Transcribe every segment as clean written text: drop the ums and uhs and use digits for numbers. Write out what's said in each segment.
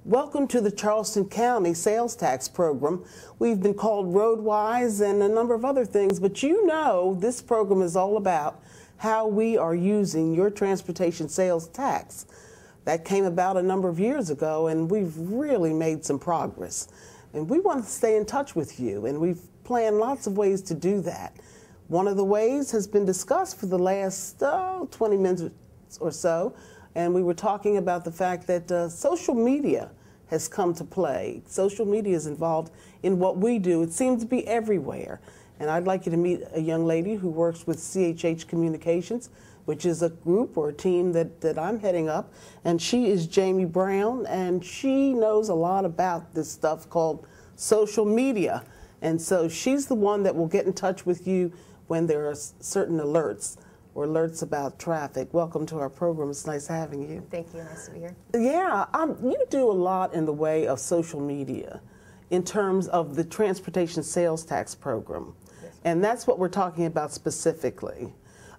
Welcome to the Charleston County Sales Tax Program. We've been called RoadWise and a number of other things, but you know this program is all about how we are using your transportation sales tax. That came about a number of years ago, and we've really made some progress. And we want to stay in touch with you, and we've planned lots of ways to do that. One of the ways has been discussed for the last 20 minutes or so, and we were talking about the fact that social media has come to play. Social media is involved in what we do. It seems to be everywhere. And I'd like you to meet a young lady who works with CHH Communications, which is a group or a team that I'm heading up. And she is Jamie Brown, and she knows a lot about this stuff called social media. And so she's the one that will get in touch with you when there are certain alerts or alerts about traffic. Welcome to our program. It's nice having you. Thank you. Nice to be here. Yeah, you do a lot in the way of social media in terms of the transportation sales tax program. Yes. And that's what we're talking about specifically.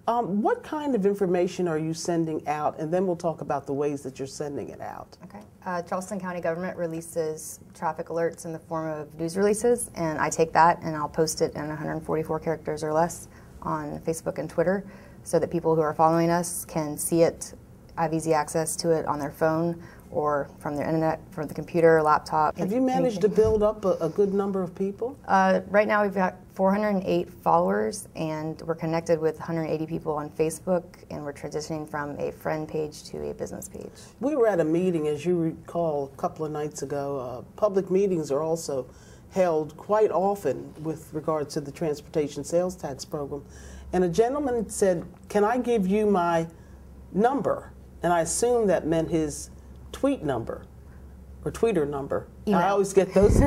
What kind of information are you sending out? And then we'll talk about the ways that you're sending it out. Okay. Charleston County government releases traffic alerts in the form of news releases, and I take that and I'll post it in 144 characters or less on Facebook and Twitter, so that people who are following us can see it, have easy access to it on their phone or from their internet, from the computer, laptop. Have you managed to build up a good number of people? Right now we've got 408 followers, and we're connected with 180 people on Facebook, and we're transitioning from a friend page to a business page. We were at a meeting, as you recall, a couple of nights ago. Public meetings are also held quite often with regard to the transportation sales tax program. And a gentleman said, "Can I give you my number?" And I assumed that meant his tweet number or tweeter number. Email. I always get those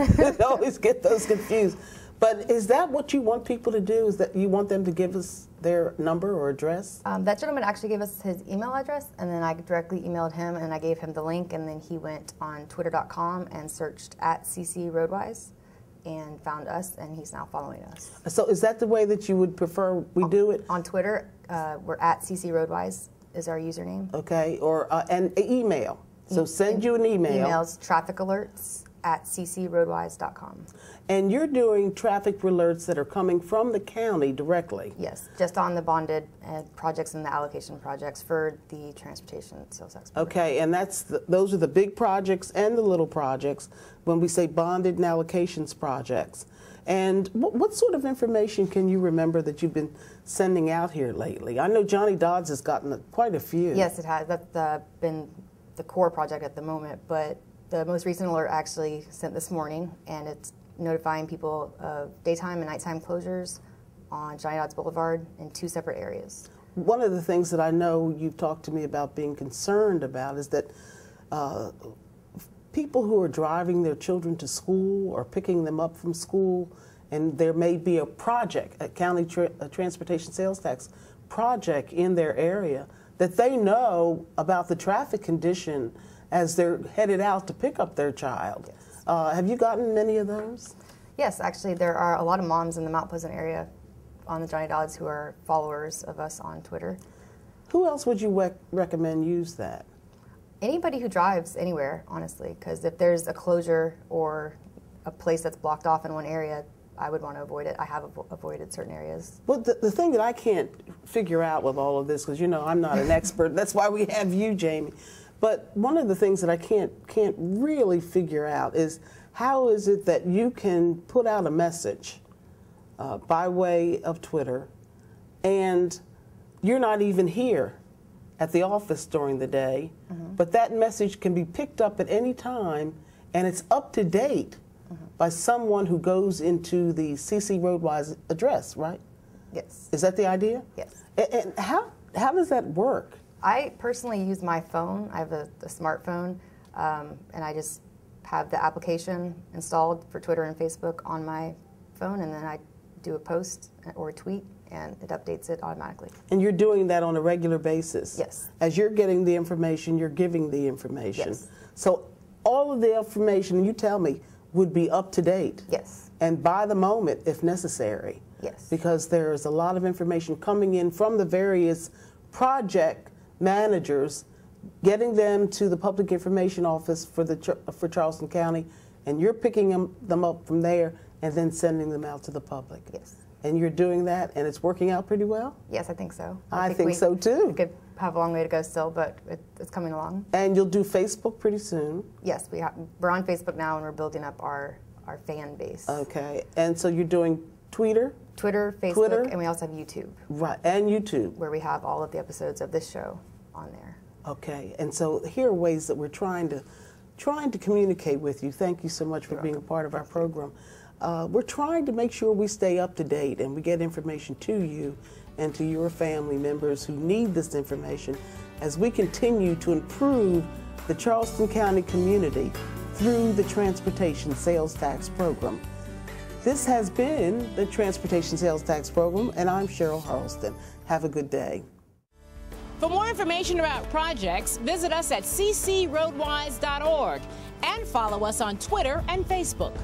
confused. But is that what you want people to do? Is that you want them to give us their number or address? That gentleman actually gave us his email address, and then I directly emailed him and I gave him the link, and then he went on twitter.com and searched @CC RoadWise and found us, and he's now following us. So is that the way that you would prefer we do it? On Twitter, we're @CC RoadWise is our username. Okay, or and email. So send you an email. Emails trafficalerts@ccroadwise.com. And you're doing traffic alerts that are coming from the county directly? Yes, just on the bonded projects and the allocation projects for the transportation sales tax. Okay, and those are the big projects and the little projects when we say bonded and allocations projects. And what sort of information can you remember that you've been sending out here lately? I know Johnny Dodds has gotten quite a few. Yes, it has. That's been the core project at the moment, but the most recent alert actually sent this morning, and it's notifying people of daytime and nighttime closures on Johnny Dodds Boulevard in 2 separate areas. One of the things that I know you've talked to me about being concerned about is that people who are driving their children to school or picking them up from school, and there may be a project, a county transportation sales tax project in their area, that they know about the traffic condition as they're headed out to pick up their child. Yes. Have you gotten many of those? Yes, actually there are a lot of moms in the Mount Pleasant area on the Johnny Dodds who are followers of us on Twitter. Who else would you recommend use that? Anybody who drives anywhere, honestly, because if there's a closure or a place that's blocked off in one area, I would want to avoid it. I have avoided certain areas. Well, the thing that I can't figure out with all of this, because you know I'm not an expert, that's why we have you, Jamie. But one of the things that I can't really figure out is how is it that you can put out a message by way of Twitter, and you're not even here at the office during the day, but that message can be picked up at any time, and it's up to date by someone who goes into the CC RoadWise address, right? Yes. Is that the idea? Yes. And how does that work? I personally use my phone. I have a smartphone, and I just have the application installed for Twitter and Facebook on my phone, and then I do a post or a tweet, and it updates it automatically. And you're doing that on a regular basis? Yes. As you're getting the information, you're giving the information? Yes. So all of the information, you tell me, would be up to date? Yes. And by the moment, if necessary? Yes. Because there's a lot of information coming in from the various project managers getting them to the Public Information Office for Charleston County, and you're picking them up from there and then sending them out to the public. Yes. And you're doing that, and it's working out pretty well? Yes, I think so. I think so too. We could have a long way to go still, but it's coming along. And you'll do Facebook pretty soon? Yes, we're on Facebook now, and we're building up our fan base. Okay, and so you're doing Twitter, Facebook, and we also have YouTube. Right, and YouTube. Where we have all of the episodes of this show on there. Okay, and so here are ways that we're trying to communicate with you. Thank you so much for being a part of our program. We're trying to make sure we stay up to date and we get information to you and to your family members who need this information as we continue to improve the Charleston County community through the Transportation Sales Tax Program. This has been the Transportation Sales Tax Program, and I'm Cheryl Harleston. Have a good day. For more information about projects, visit us at ccroadwise.org and follow us on Twitter and Facebook.